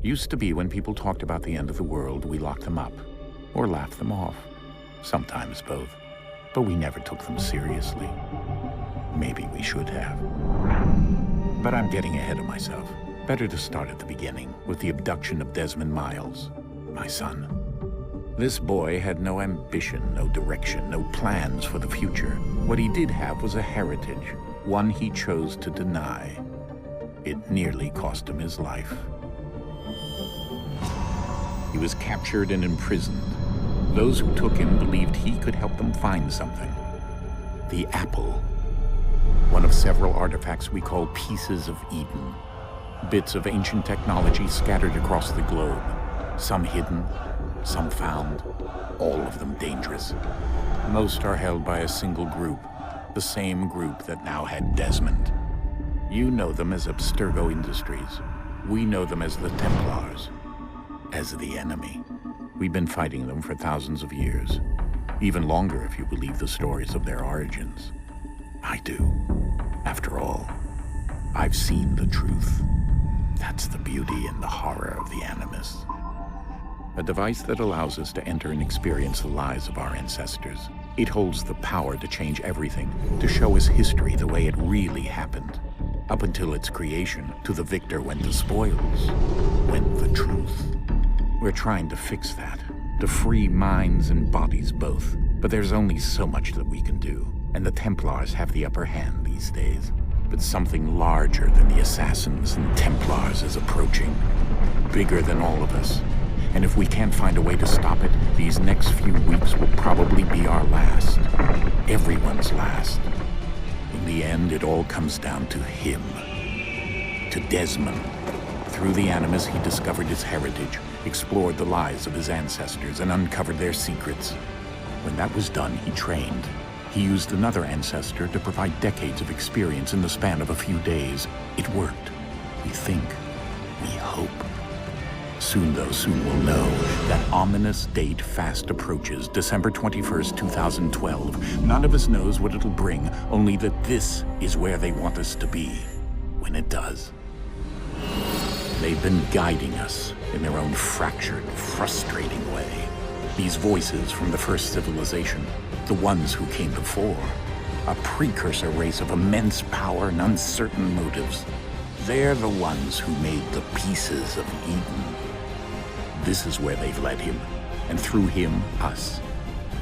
Used to be when people talked about the end of the world, we locked them up. Or laughed them off. Sometimes both. But we never took them seriously. Maybe we should have. But I'm getting ahead of myself. Better to start at the beginning, with the abduction of Desmond Miles, my son. This boy had no ambition, no direction, no plans for the future. What he did have was a heritage, one he chose to deny. It nearly cost him his life. He was captured and imprisoned. Those who took him believed he could help them find something. The apple. One of several artifacts we call pieces of Eden. Bits of ancient technology scattered across the globe. Some hidden, some found, all of them dangerous. Most are held by a single group, the same group that now had Desmond. You know them as Abstergo Industries. We know them as the Templars, as the enemy. We've been fighting them for thousands of years, even longer if you believe the stories of their origins. I do. After all, I've seen the truth. That's the beauty and the horror of the Animus. A device that allows us to enter and experience the lives of our ancestors. It holds the power to change everything, to show us history the way it really happened. Up until its creation, to the victor went the spoils, went the truth. We're trying to fix that, to free minds and bodies both. But there's only so much that we can do, and the Templars have the upper hand these days. But something larger than the assassins and Templars is approaching, bigger than all of us. And if we can't find a way to stop it, these next few weeks will probably be our last. Everyone's last. In the end, it all comes down to him. To Desmond. Through the Animus, he discovered his heritage, explored the lives of his ancestors, and uncovered their secrets. When that was done, he trained. He used another ancestor to provide decades of experience in the span of a few days. It worked. We think. We hope. Soon, though, soon we'll know. That ominous date fast approaches, December 21st, 2012. None of us knows what it'll bring, only that this is where they want us to be, when it does. They've been guiding us in their own fractured, frustrating way. These voices from the first civilization, the ones who came before, a precursor race of immense power and uncertain motives. They're the ones who made the pieces of Eden. This is where they've led him, and through him, us.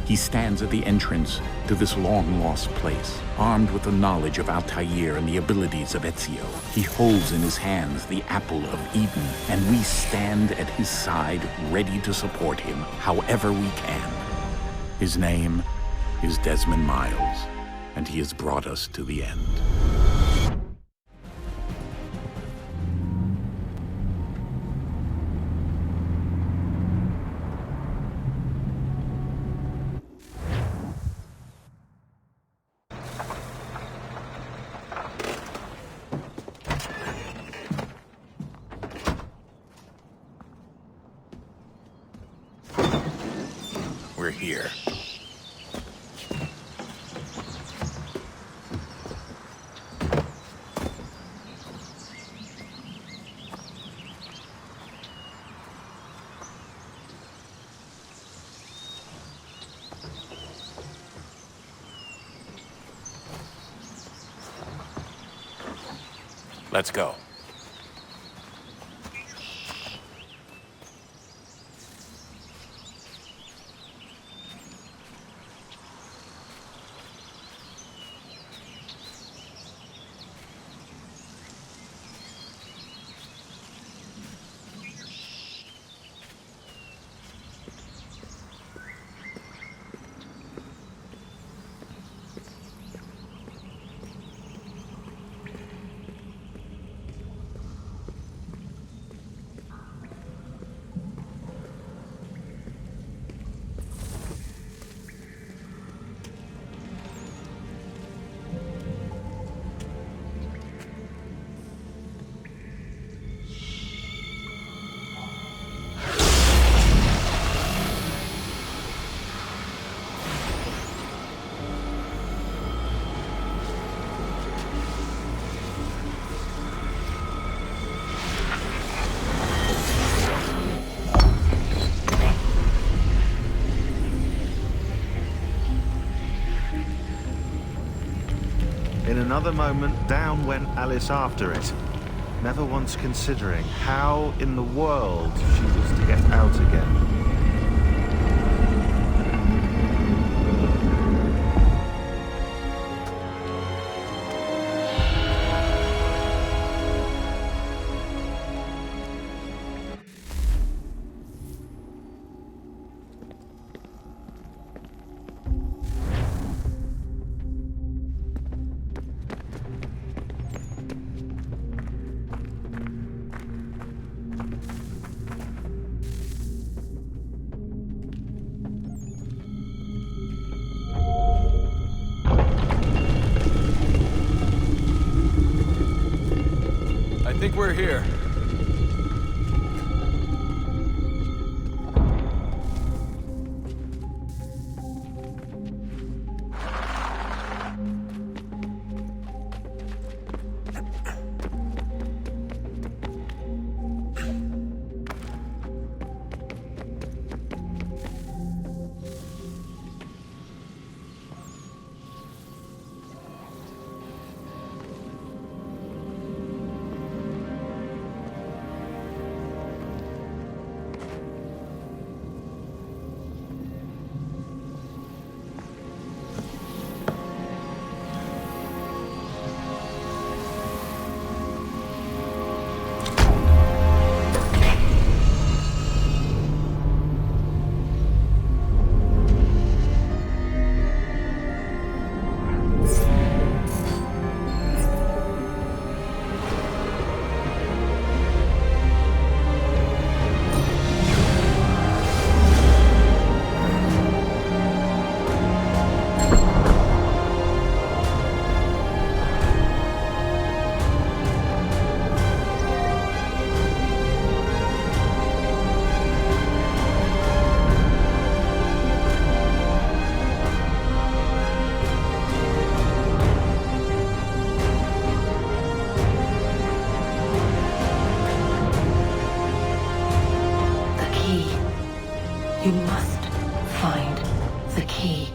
He stands at the entrance to this long-lost place, armed with the knowledge of Altair and the abilities of Ezio. He holds in his hands the apple of Eden, and we stand at his side, ready to support him however we can. His name is Desmond Miles, and he has brought us to the end. We're here. Let's go. another moment, down went Alice after it, never once considering how in the world she was to get out again. I think we're here. You must find the key.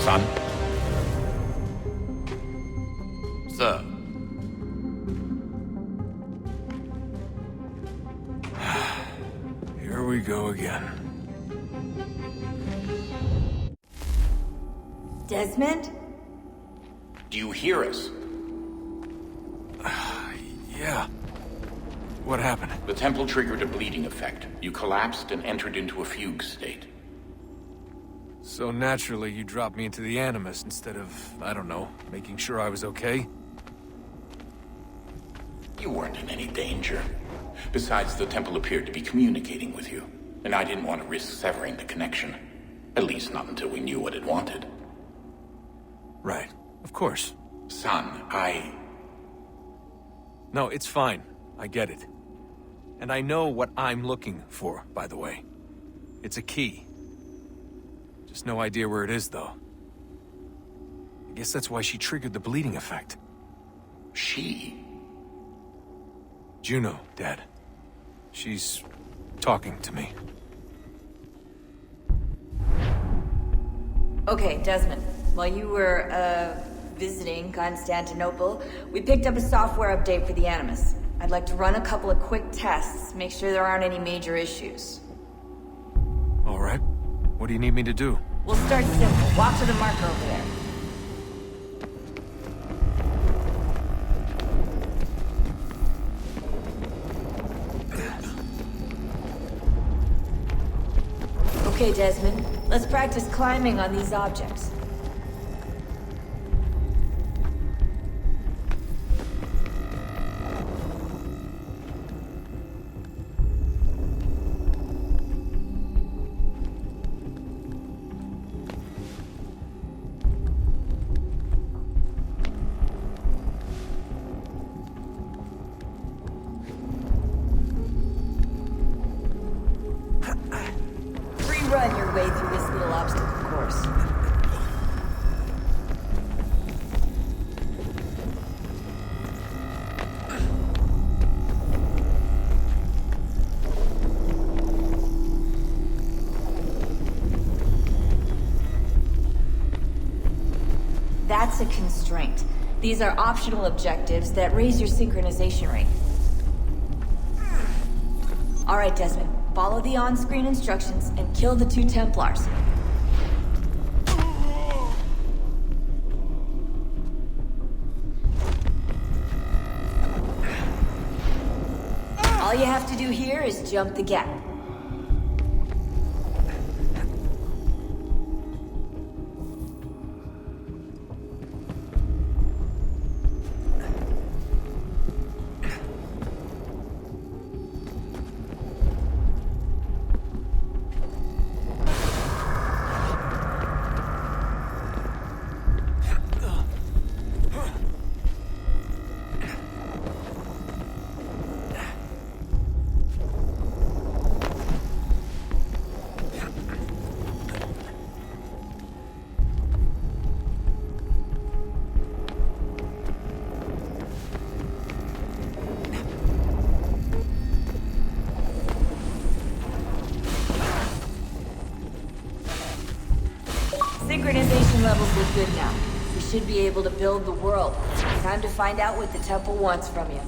Son? Sir. Here we go again. Desmond? Do you hear us? Yeah. What happened? The temple triggered a bleeding effect. You collapsed and entered into a fugue state. So naturally, you dropped me into the Animus instead of, I don't know, making sure I was okay? You weren't in any danger. Besides, the temple appeared to be communicating with you, and I didn't want to risk severing the connection. At least not until we knew what it wanted. Right. Of course. Son, No, it's fine. I get it. And I know what I'm looking for, by the way. It's a key. Just no idea where it is, though. I guess that's why she triggered the bleeding effect. She? Juno, Dad. She's talking to me. Okay, Desmond. While you were, visiting Constantinople, we picked up a software update for the Animus. I'd like to run a couple of quick tests, make sure there aren't any major issues. All right. What do you need me to do? We'll start simple. Walk to the marker over there. Okay, Desmond. Let's practice climbing on these objects. Run your way through this little obstacle course. That's a constraint. These are optional objectives that raise your synchronization rate. Alright, Desmond. Follow the on-screen instructions and kill the 2 Templars. All you have to do here is jump the gap. Synchronization levels look good now. We should be able to build the world. Time to find out what the temple wants from you.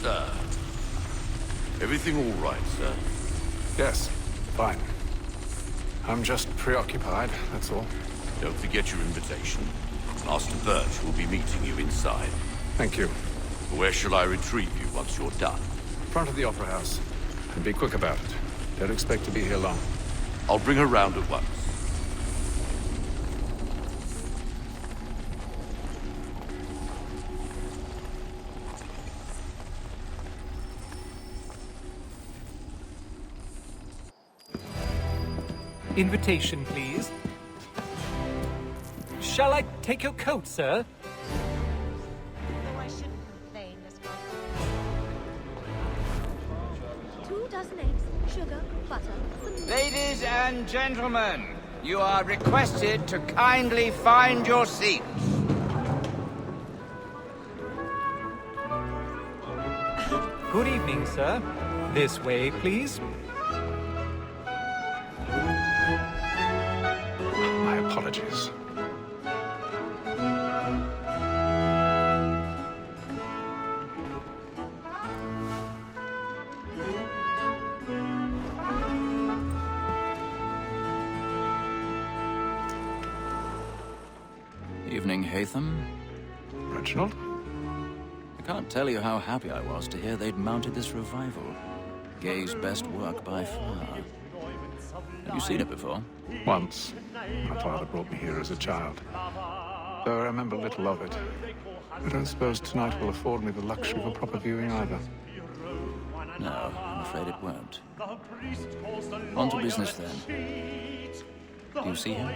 Sir. Everything all right, sir? Yes, fine. I'm just preoccupied, that's all. Don't forget your invitation. Master Birch will be meeting you inside. Thank you. Where shall I retrieve you once you're done? Front of the Opera House. And be quick about it. Don't expect to be here long. I'll bring her round at once. Invitation, please. Shall I take your coat, sir? I shouldn't complain, Miss Fox. 2 dozen eggs, sugar, butter, some... Ladies and gentlemen, you are requested to kindly find your seats. Good evening, sir. This way, please. My apologies. Evening, Hatham. Reginald? I can't tell you how happy I was to hear they'd mounted this revival. Gay's best work by far. Have you seen it before? Once. My father brought me here as a child. Though I remember little of it. I don't suppose tonight will afford me the luxury of a proper viewing either. No, I'm afraid it won't. On to business then. Do you see him?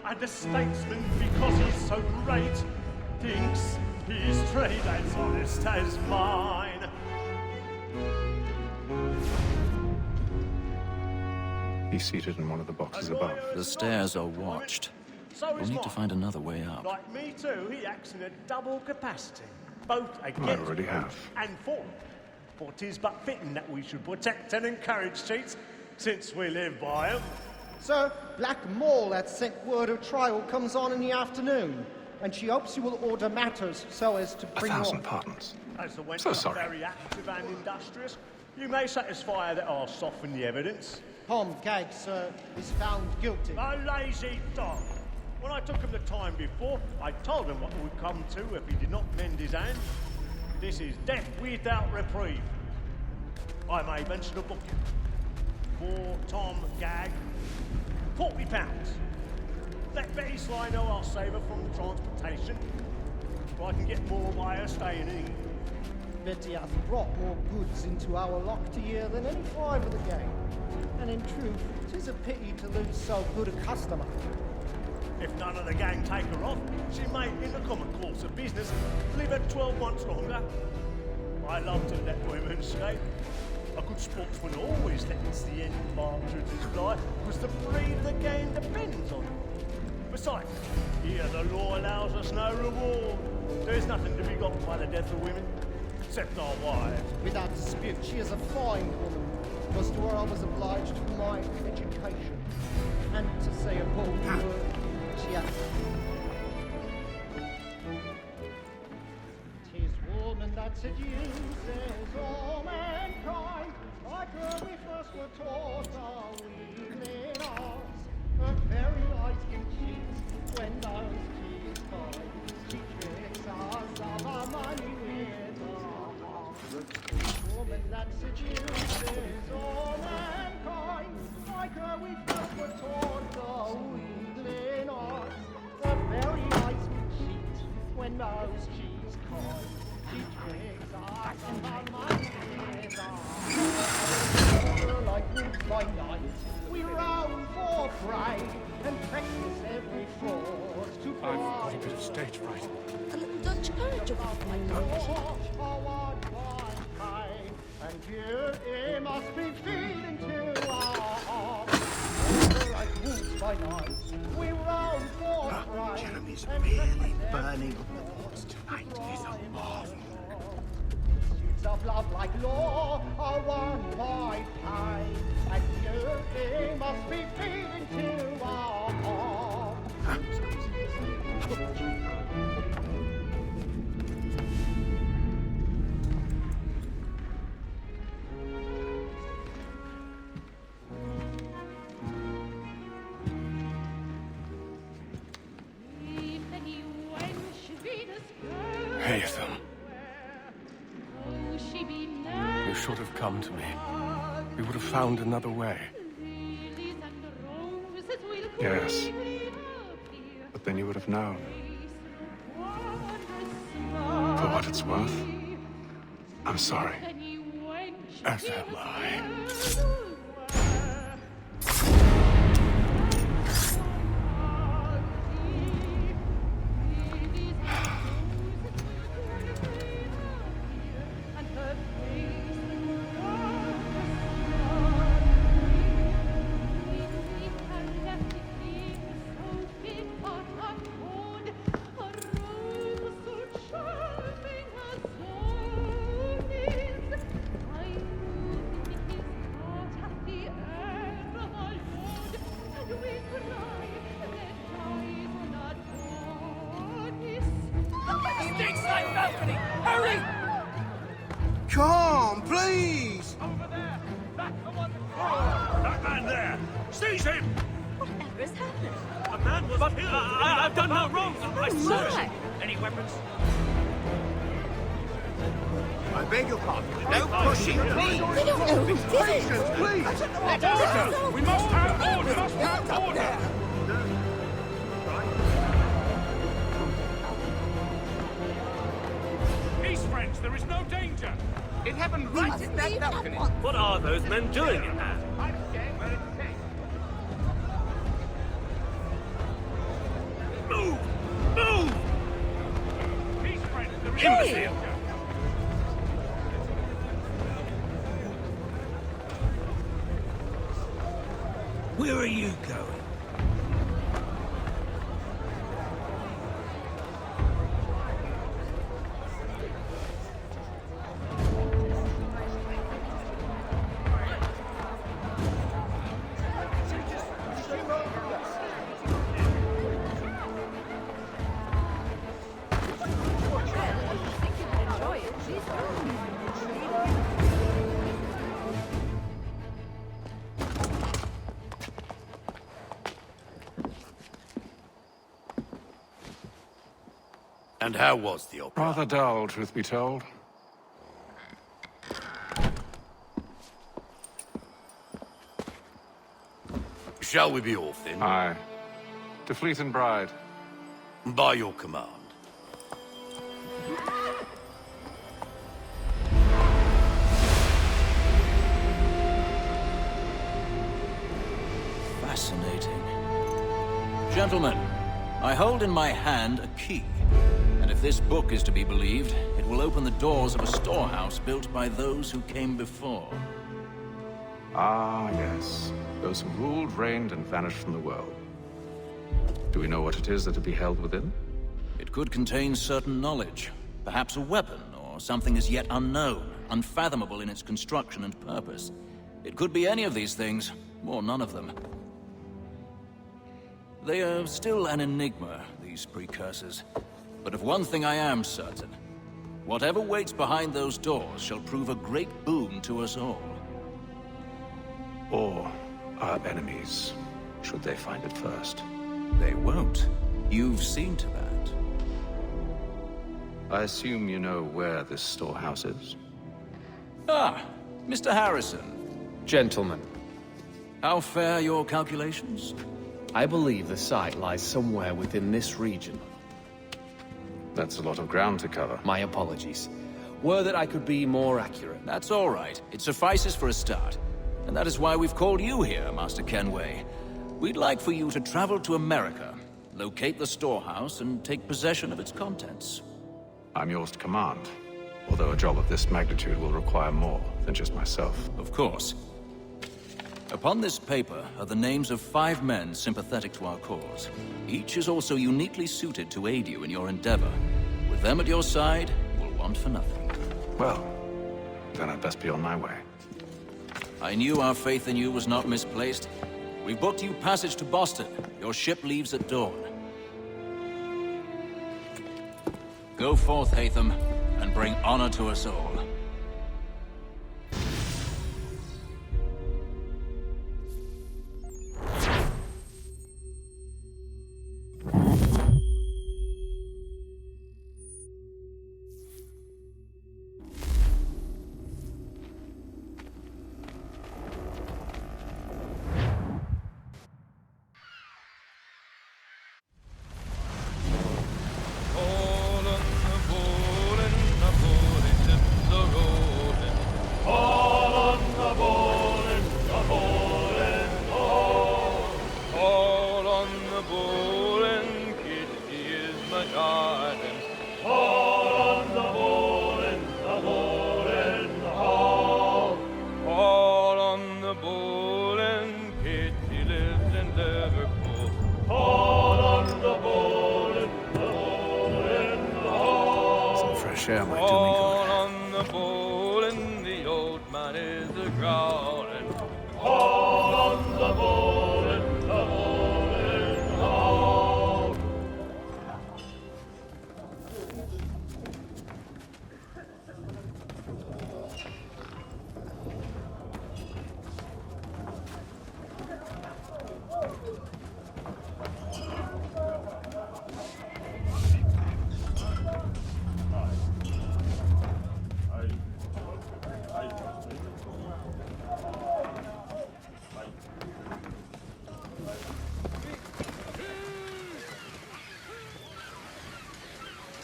And the statesman, because he's so great, thinks his trade as honest as mine. He's seated in one of the boxes above. The stairs are watched. So We'll need to find another way up. Like me too, he acts in a double capacity, both against I already have. and for. For 'tis but fitting that we should protect and encourage cheats, since we live by 'em. Sir, Black Mole had sent word of trial comes on in the afternoon, and she hopes you will order matters so as to bring 1,000 pardons. As the wench So is sorry. very active and industrious, you may satisfy that I'll soften the evidence. Tom Gag, sir, is found guilty. A lazy dog. When I took him the time before, I told him what would come to if he did not mend his hand. This is death without reprieve. I may mention a booking. For Tom Gag, £40. Let Betty Sly know I'll save her from the transportation, so I can get more by her staying in. Betty hath brought more goods into our locked year than any 5 of the gang. And in truth, 'tis a pity to lose so good a customer. If none of the gang take her off, she may, in the common course of business, live her 12 months longer. I love to let women skate. A good sportsman always lets the end partridges fly, because the breed of the game depends on it. Besides, here the law allows us no reward. There's nothing to be got by the death of women, except our wives. Without dispute, she is a fine woman. Because to her I was obliged to my education. And to say a bold word, she has. 'Tis woman that seduces all mankind. Like her we first were taught our weakling arts. Her very eyes can cheat when those cheats find. She tricks us of our money with her heart. Woman that seduces all mankind. Like her we first were taught our weakling arts. Her very eyes can cheat when those cheats coin. She tricks us of our money with her heart. Like wolves by night, we roam for prey and practice every fraud to I've got a bit of stage fright. A little Dutch courage about my Dutch. And beauty must be feeding to our hearts. Like wolves by night, we roam for prey. Jeremy's really burning reports tonight is a marvel. Pursuits of love like law are won by pain. And beauty must be feeding to our hearts. Hey, Ethan. You should have come to me. We would have found another way. Yes. But then you would have known. For what it's worth, I'm sorry. As am I. Come, please! Over there! Back the one! That man there! Seize him! Whatever has happened? A man was killed! I've done no wrong! I swear! Why? Any weapons? I beg your pardon. No pushing, please! We don't know who did it! Please! Let us go! We must have order! We must have order! Peace, friends! There is no danger! It happened right in that balcony! What are those men doing in there? I'm staying where it's safe. Move! Move! Peace, friends! There is no danger! Where are you going? And how was the opera? Rather dull, truth be told. Shall we be off then? Aye. To Fleet and Bride. By your command. Fascinating. Gentlemen, I hold in my hand a key. And if this book is to be believed, it will open the doors of a storehouse built by those who came before. Ah, yes. Those who ruled, reigned, and vanished from the world. Do we know what it is that will be held within? It could contain certain knowledge. Perhaps a weapon, or something as yet unknown, unfathomable in its construction and purpose. It could be any of these things, or none of them. They are still an enigma, these precursors. But of one thing I am certain. Whatever waits behind those doors shall prove a great boon to us all. Or our enemies, should they find it first. They won't. You've seen to that. I assume you know where this storehouse is? Ah, Mr. Harrison. Gentlemen. How fare your calculations? I believe the site lies somewhere within this region. That's a lot of ground to cover. My apologies. Were that I could be more accurate. That's all right. It suffices for a start. And that is why we've called you here, Master Kenway. We'd like for you to travel to America, locate the storehouse, and take possession of its contents. I'm yours to command, although a job of this magnitude will require more than just myself. Of course. Upon this paper are the names of 5 men sympathetic to our cause. Each is also uniquely suited to aid you in your endeavor. With them at your side, you'll want for nothing. Well, then I'd best be on my way. I knew our faith in you was not misplaced. We've booked you passage to Boston. Your ship leaves at dawn. Go forth, Hatham, and bring honor to us all.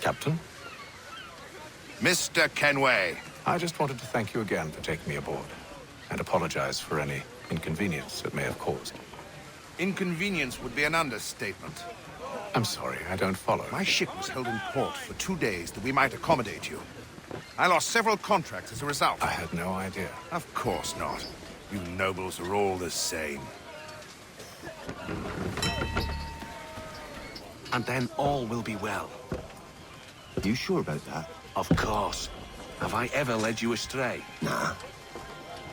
Captain? Mr. Kenway. I just wanted to thank you again for taking me aboard, and apologize for any inconvenience it may have caused. Inconvenience would be an understatement. I'm sorry, I don't follow. My ship was held in port for 2 days that we might accommodate you. I lost several contracts as a result. I had no idea. Of course not. You nobles are all the same. And then all will be well. Are you sure about that? Of course. Have I ever led you astray? Nah.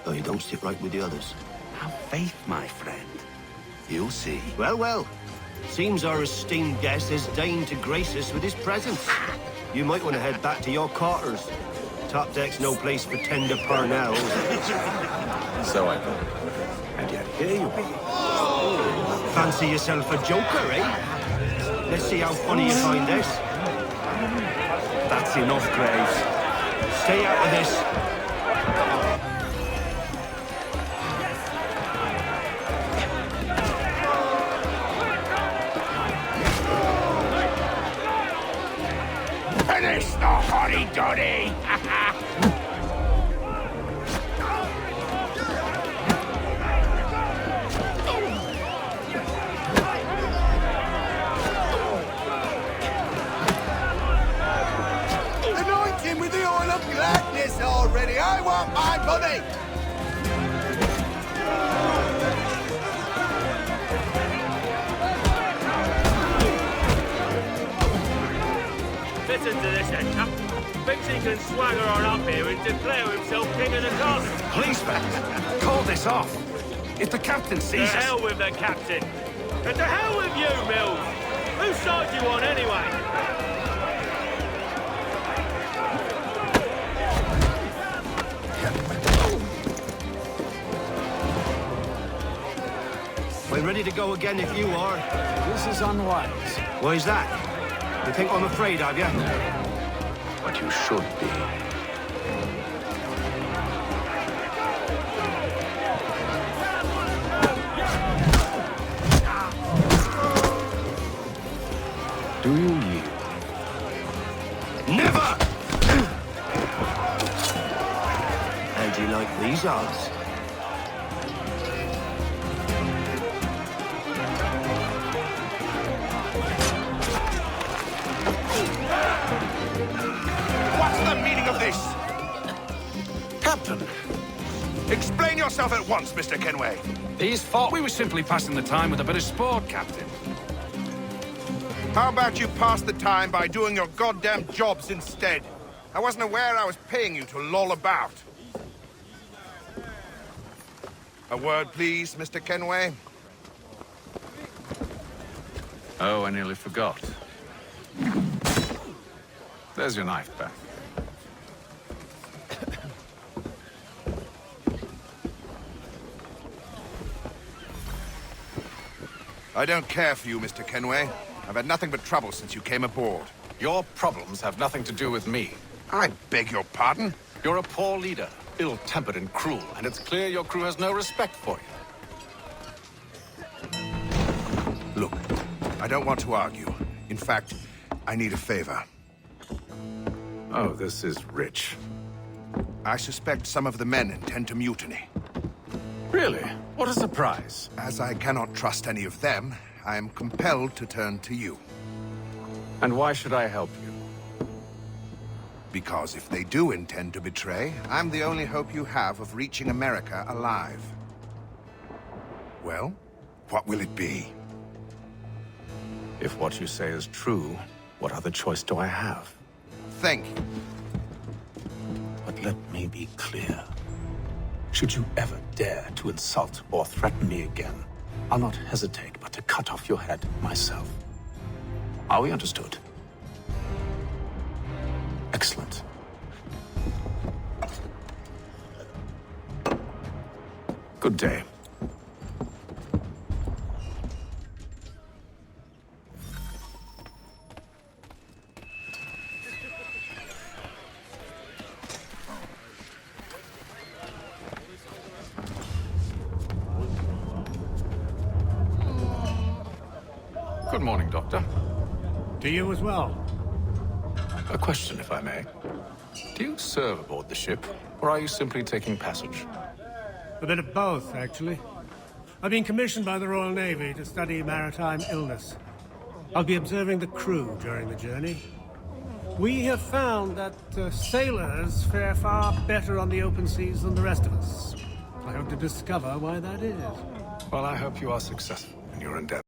Oh, you don't sit right with the others. Have faith, my friend. You'll see. Well, well. Seems our esteemed guest has deigned to grace us with his presence. You might want to head back to your quarters. Top deck's no place for tender parnells. So I thought. And yet here you be. Fancy yourself a joker, eh? Let's see how funny you find this. That's enough, Graves. Stay out of this. Finish the hotty-dotty! Anoint him with lady. I want my money! Listen to this, then, Cap. Thinks he can swagger on up here and declare himself king of the castle. Policeman, call this off. If the captain sees To us... hell with the captain. And to hell with you, Mills. Whose side you on, anyway? We're ready to go again if you are. This is unwise. Why's that? You think I'm afraid of you? But you should be. Do you yield? Never! How'd you like these odds? What's the meaning of this? Captain! Explain yourself at once, Mr. Kenway. These fought. We were simply passing the time with a bit of sport, Captain. How about you pass the time by doing your goddamn jobs instead? I wasn't aware I was paying you to loll about. A word, please, Mr. Kenway. Oh, I nearly forgot. There's your knife back. I don't care for you, Mr. Kenway. I've had nothing but trouble since you came aboard. Your problems have nothing to do with me. I beg your pardon? You're a poor leader, ill-tempered and cruel, and it's clear your crew has no respect for you. Look, I don't want to argue. In fact, I need a favor. Oh, this is rich. I suspect some of the men intend to mutiny. Really? What a surprise. As I cannot trust any of them, I am compelled to turn to you. And why should I help you? Because if they do intend to betray, I'm the only hope you have of reaching America alive. Well, what will it be? If what you say is true, what other choice do I have? Think. But let me be clear. Should you ever dare to insult or threaten me again, I'll not hesitate but to cut off your head myself. Are we understood? Excellent. Good day. Good morning, Doctor. To you as well. A question, if I may. Do you serve aboard the ship, or are you simply taking passage? A bit of both, actually. I've been commissioned by the Royal Navy to study maritime illness. I'll be observing the crew during the journey. We have found that sailors fare far better on the open seas than the rest of us. I hope to discover why that is. Well, I hope you are successful in your endeavor.